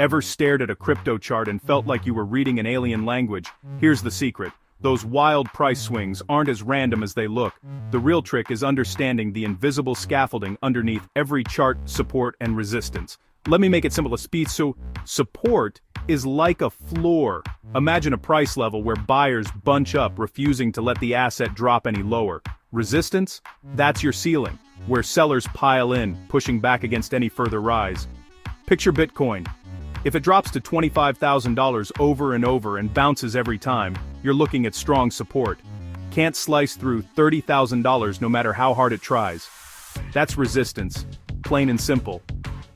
Ever stared at a crypto chart and felt like you were reading an alien language? Here's the secret. Those wild price swings aren't as random as they look. The real trick is understanding the invisible scaffolding underneath every chart, support, and resistance. Let me make it simple. Support is like a floor. Imagine a price level where buyers bunch up, refusing to let the asset drop any lower. Resistance? That's your ceiling, where sellers pile in, pushing back against any further rise. Picture Bitcoin. If it drops to $25,000 over and over and bounces every time, you're looking at strong support. Can't slice through $30,000 no matter how hard it tries. That's resistance, plain and simple.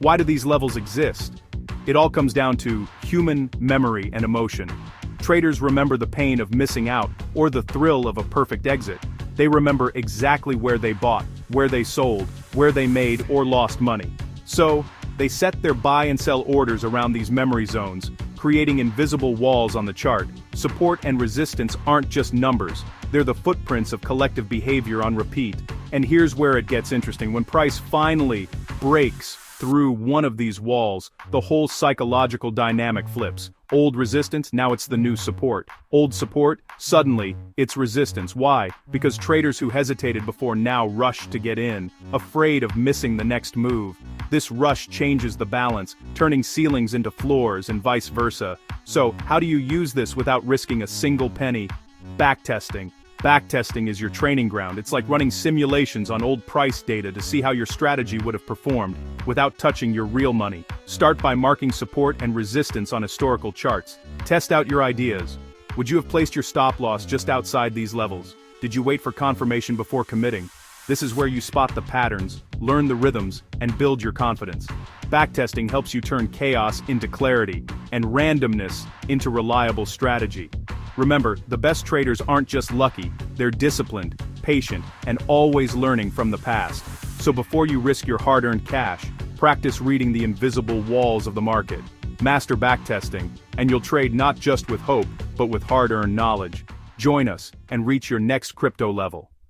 Why do these levels exist? It all comes down to human memory and emotion. Traders remember the pain of missing out or the thrill of a perfect exit. They remember exactly where they bought, where they sold, where they made or lost money. So, they set their buy and sell orders around these memory zones, creating invisible walls on the chart. Support and resistance aren't just numbers, they're the footprints of collective behavior on repeat. And here's where it gets interesting. When price finally breaks through one of these walls, the whole psychological dynamic flips. Old resistance, now it's the new support. Old support, suddenly, it's resistance. Why? Because traders who hesitated before now rush to get in, afraid of missing the next move. This rush changes the balance, turning ceilings into floors and vice versa. So, how do you use this without risking a single penny? Backtesting. Backtesting is your training ground. It's like running simulations on old price data to see how your strategy would have performed without touching your real money. Start by marking support and resistance on historical charts. Test out your ideas. Would you have placed your stop loss just outside these levels? Did you wait for confirmation before committing? This is where you spot the patterns, learn the rhythms, and build your confidence. Backtesting helps you turn chaos into clarity and randomness into reliable strategy. Remember, the best traders aren't just lucky, they're disciplined, patient, and always learning from the past. So before you risk your hard-earned cash, practice reading the invisible walls of the market. Master backtesting, and you'll trade not just with hope, but with hard-earned knowledge. Join us and reach your next crypto level.